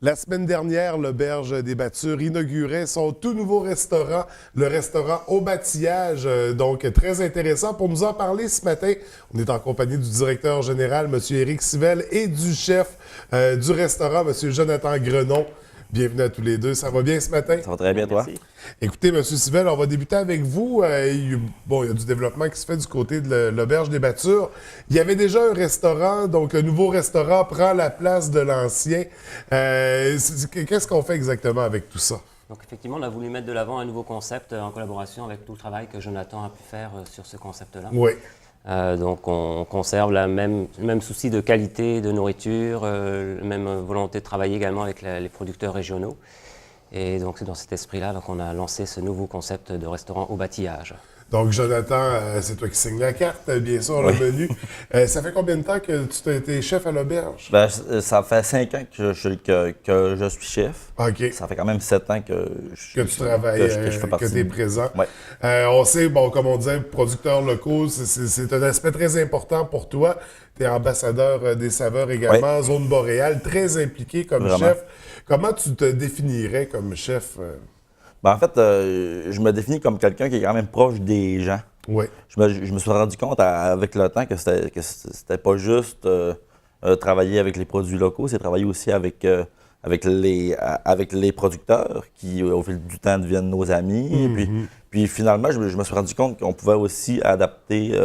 La semaine dernière, l'Auberge des Battures inaugurait son tout nouveau restaurant, le restaurant Au Bâtillage. Donc, très intéressant. Pour nous en parler ce matin, on est en compagnie du directeur général, M. Éric Sivelle, et du chef du restaurant, M. Jonathan Grenon. Bienvenue à tous les deux. Ça va bien ce matin? Ça va très bien, toi? Merci. Écoutez, M. Sivelle, on va débuter avec vous. Il y a du développement qui se fait du côté de l'Auberge des Battures. Il y avait déjà un restaurant, donc le nouveau restaurant prend la place de l'ancien. Qu'est-ce qu'on fait exactement avec tout ça? Donc effectivement, on a voulu mettre de l'avant un nouveau concept en collaboration avec tout le travail que Jonathan a pu faire sur ce concept-là. Oui. Donc on conserve le même souci de qualité de nourriture, la même volonté de travailler également avec les producteurs régionaux. Et donc c'est dans cet esprit-là qu'on a lancé ce nouveau concept de restaurant au bâtillage. Donc, Jonathan, c'est toi qui signes la carte, bien sûr, le menu. Ça fait combien de temps que tu as été chef à l'auberge? Ben, ça fait 5 ans que je suis chef. OK. Ça fait quand même 7 ans que Tu travailles, que je fais partie. que tu es présent. Ouais. On sait, bon, comme on disait, producteurs locaux, c'est un aspect très important pour toi. Tu es ambassadeur des saveurs également, zone boréale, très impliqué comme Vraiment. chef. Comment tu te définirais comme chef? Ben, en fait, je me définis comme quelqu'un qui est quand même proche des gens. Oui. Je me suis rendu compte avec le temps que c'était pas juste travailler avec les produits locaux, c'est travailler aussi avec les producteurs qui, au fil du temps, deviennent nos amis. Puis finalement, je me suis rendu compte qu'on pouvait aussi adapter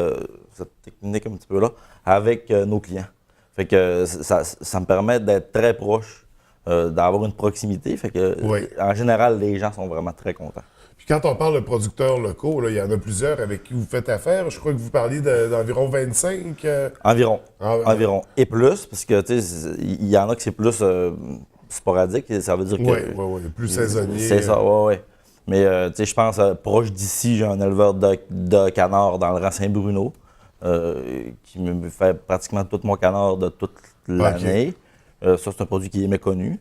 cette technique un petit peu là avec nos clients. Fait que ça me permet d'être très proche, d'avoir une proximité. Fait que, en général, les gens sont vraiment très contents. Puis quand on parle de producteurs locaux, là, il y en a plusieurs avec qui vous faites affaire. Je crois que vous parliez d'environ 25. Environ. Ah, ouais. Environ. Et plus, parce que, tu sais, il y en a que c'est plus sporadique. Ça veut dire que... Oui, plus saisonnier. C'est ça, oui. Mais, tu sais, je pense, proche d'ici, j'ai un éleveur de canards dans le rang Saint-Bruno qui me fait pratiquement tout mon canard de toute l'année. Ça, c'est un produit qui est méconnu.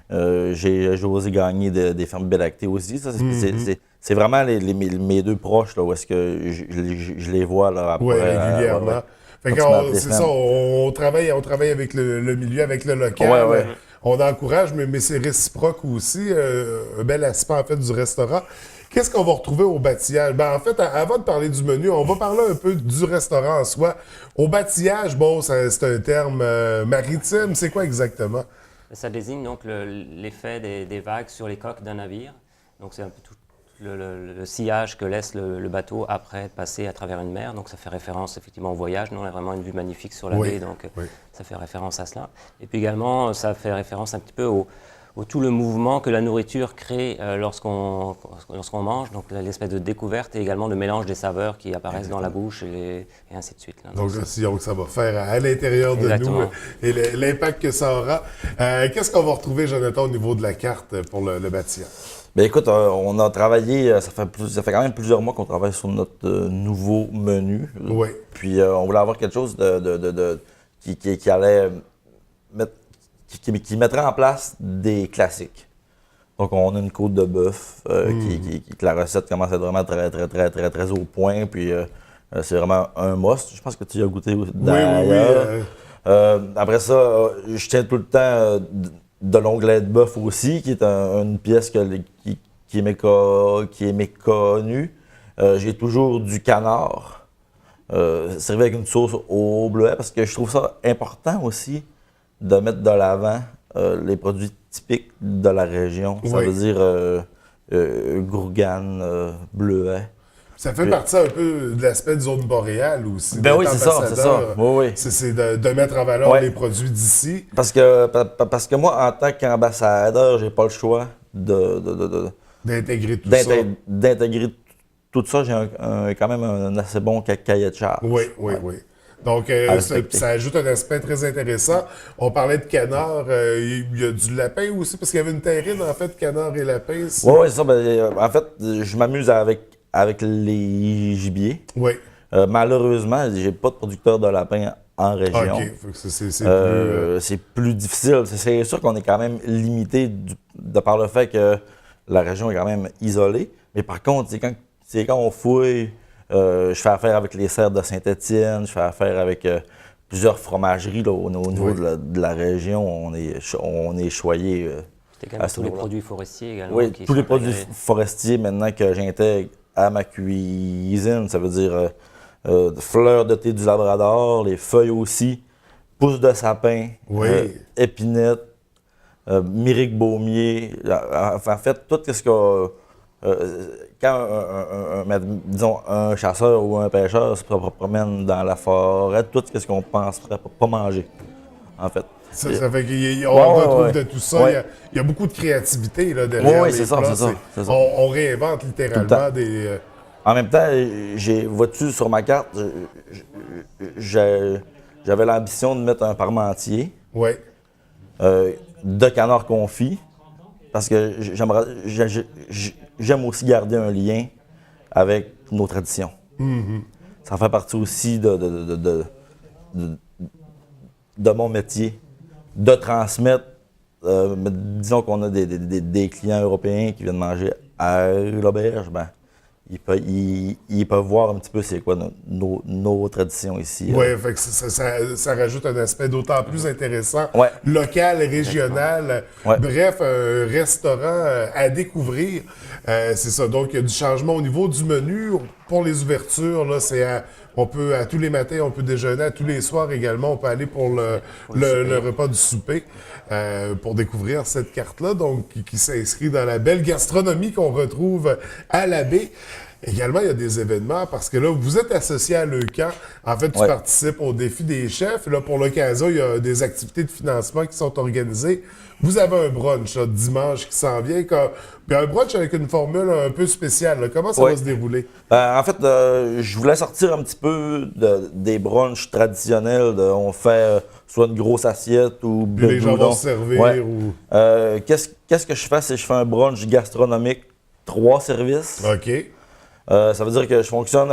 J'ai osé gagner des fermes Bélactées aussi. Ça, c'est vraiment mes deux proches, là, où est-ce que je les vois là, après. Oui, régulièrement. Fait que c'est ça, on travaille avec le milieu, avec le local. Ouais. On encourage, mais c'est réciproque aussi. Un bel aspect, en fait, du restaurant. Qu'est-ce qu'on va retrouver au bâtillage? Ben, en fait, avant de parler du menu, on va parler un peu du restaurant en soi. Au bâtillage, bon, c'est un terme maritime. C'est quoi exactement? Ça désigne donc l'effet des vagues sur les coques d'un navire. Donc c'est un peu tout le sillage que laisse le bateau après passer à travers une mer. Donc ça fait référence effectivement au voyage. Nous, on a vraiment une vue magnifique sur la baie, donc ça fait référence à cela. Et puis également, ça fait référence un petit peu au tout le mouvement que la nourriture crée lorsqu'on mange, donc l'espèce de découverte et également le mélange des saveurs qui apparaissent dans la bouche et ainsi de suite. Là. Donc, ça va faire à l'intérieur de nous et l'impact que ça aura. Qu'est-ce qu'on va retrouver, Jonathan, au niveau de la carte pour le bâtiment? Bien, écoute, on a travaillé, ça fait quand même plusieurs mois qu'on travaille sur notre nouveau menu. Oui. Puis on voulait avoir quelque chose qui allait qui mettrait en place des classiques. Donc, on a une côte de bœuf, que la recette commence à être vraiment très au point. Puis, c'est vraiment un must. Je pense que tu y as goûté d'ailleurs. Oui. Après ça, je tiens tout le temps de l'onglet de bœuf aussi, qui est une pièce qui est méconnue. J'ai toujours du canard, servi avec une sauce au bleuet, parce que je trouve ça important aussi de mettre de l'avant les produits typiques de la région. Ça veut dire gourgane, bleuet. Ça fait partie un peu de l'aspect de zone boréale aussi. Ben oui, c'est ça. Oui. C'est de mettre en valeur les produits d'ici. Parce que moi, en tant qu'ambassadeur, j'ai pas le choix d'intégrer tout ça. D'intégrer tout ça. J'ai quand même un assez bon cahier de charge. Oui. Donc, ça ajoute un aspect très intéressant. On parlait de canard. Il y a du lapin aussi, parce qu'il y avait une terrine, en fait, canard et lapin. Oui, c'est ça. En fait, je m'amuse avec les gibiers. Oui. Malheureusement, j'ai pas de producteur de lapin en région. OK. C'est plus difficile. C'est sûr qu'on est quand même limité de par le fait que la région est quand même isolée. Mais par contre, c'est quand on fouille, je fais affaire avec les serres de Saint-Étienne, je fais affaire avec plusieurs fromageries là, au niveau de la région. On est choyé. C'est également tous les produits forestiers également. Oui, qui tous les sont produits intégrés. forestiers maintenant que j'intègre à ma cuisine, ça veut dire fleurs de thé du Labrador, les feuilles aussi, pousses de sapin, Oui. épinettes, myrique baumier. En fait, tout ce que quand disons un chasseur ou un pêcheur se promène dans la forêt, tout ce qu'on penserait pas manger, en fait. Ça fait qu'on retrouve de tout ça. Ouais. Il y a beaucoup de créativité là, derrière Oui, les c'est ça, plats. c'est ça. On réinvente littéralement temps. des... En même temps, vois-tu sur ma carte, j'avais l'ambition de mettre un parmentier Oui. de canard confit parce que j'aime aussi garder un lien avec nos traditions. Ça fait partie aussi de mon métier, de transmettre. Disons qu'on a des clients européens qui viennent manger à l'auberge, ben, ils peuvent voir un petit peu c'est quoi nos traditions ici. Oui, fait que ça rajoute un aspect d'autant plus intéressant, Ouais. local, régional. Ouais. Bref, un restaurant à découvrir. C'est ça. Donc, il y a du changement au niveau du menu. Pour les ouvertures, là, on peut, à tous les matins, on peut déjeuner, à tous les soirs également, on peut aller pour le repas du souper pour découvrir cette carte-là, donc qui s'inscrit dans la belle gastronomie qu'on retrouve à la baie. Également, il y a des événements parce que là, vous êtes associé à Leucan. En fait, tu Ouais. participes au défi des chefs. Là, pour l'occasion, il y a des activités de financement qui sont organisées. Vous avez un brunch là, dimanche qui s'en vient. Puis un brunch avec une formule un peu spéciale. Là. Comment ça Ouais. va se dérouler? En fait, je voulais sortir un petit peu des brunchs traditionnels. On fait soit une grosse assiette ou Puis les gens boudon. vont se servir Ouais. ou... Qu'est-ce que je fais? C'est que je fais un brunch gastronomique, 3 services. OK. Ça veut dire que je fonctionne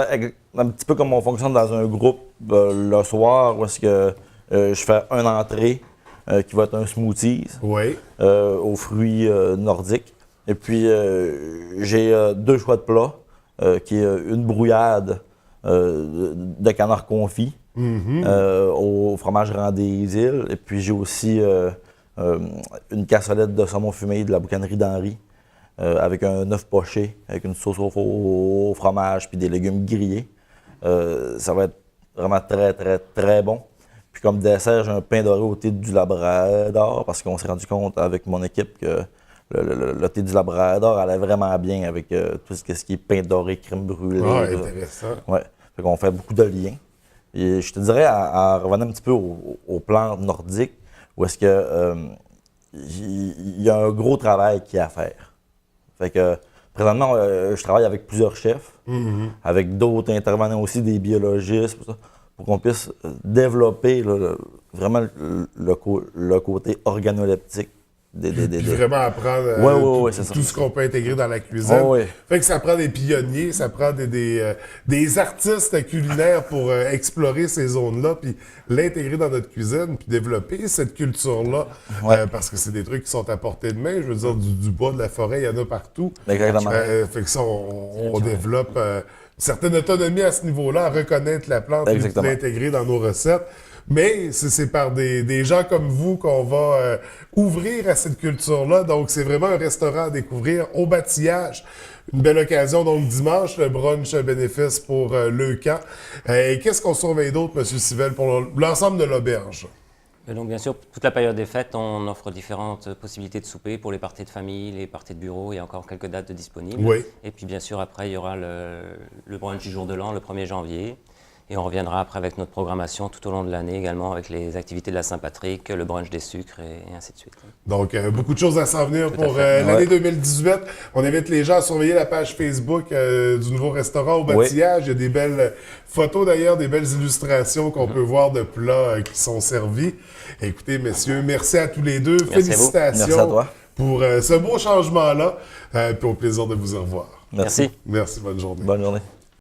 un petit peu comme on fonctionne dans un groupe le soir, où est-ce que je fais une entrée qui va être un smoothies Oui. aux fruits nordiques. Et puis j'ai 2 choix de plats, qui est une brouillade de canard confit au fromage rang des îles. Et puis j'ai aussi une cassolette de saumon fumé de la boucanerie d'Henri. Avec un œuf poché, avec une sauce au fromage puis des légumes grillés. Ça va être vraiment très, très, très bon. Puis comme dessert, j'ai un pain doré au thé du Labrador parce qu'on s'est rendu compte avec mon équipe que le thé du Labrador allait vraiment bien avec tout ce qui est pain doré, crème brûlée. Ah, intéressant. Ouais. Fait qu'on fait beaucoup de liens. Et je te dirais, en revenant un petit peu au plan nordique, où est-ce que il y a un gros travail qui est à faire. Fait que présentement, je travaille avec plusieurs chefs, avec d'autres intervenants aussi, des biologistes, pour qu'on puisse développer là, vraiment le côté organoleptique Puis vraiment apprendre Ouais, c'est ça. tout ce qu'on peut intégrer dans la cuisine. Ouais. Fait que ça prend des pionniers, ça prend des artistes culinaires pour explorer ces zones-là, puis l'intégrer dans notre cuisine, puis développer cette culture-là. Ouais. Parce que c'est des trucs qui sont à portée de main. Je veux dire, du bois, de la forêt, il y en a partout. Exactement. Fait que ça, on développe une certaine autonomie à ce niveau-là, à reconnaître la plante et Exactement. l'intégrer dans nos recettes. Mais c'est par des gens comme vous qu'on va ouvrir à cette culture-là. Donc, c'est vraiment un restaurant à découvrir au Bâtillage. Une belle occasion, donc dimanche, le brunch bénéfice pour Leucan. Et qu'est-ce qu'on surveille d'autre, M. Sivelle, pour l'ensemble de l'auberge? Et donc, bien sûr, toute la période des fêtes, on offre différentes possibilités de souper pour les parties de famille, les parties de bureau. Il y a encore quelques dates disponibles. Oui. Et puis, bien sûr, après, il y aura le brunch du jour de l'an, le 1er janvier. Et on reviendra après avec notre programmation tout au long de l'année également, avec les activités de la Saint-Patrick, le brunch des sucres et ainsi de suite. Donc, beaucoup de choses à s'en venir Tout à pour fait. l'année Ouais. 2018. On invite les gens à surveiller la page Facebook du nouveau restaurant au Bâtillage. Il y a des belles photos d'ailleurs, des belles illustrations qu'on peut voir de plats qui sont servis. Écoutez, messieurs, merci à tous les deux. Merci à vous. Félicitations Merci à toi. pour ce beau changement-là. Puis au plaisir de vous revoir. Merci. Merci, bonne journée. Bonne journée.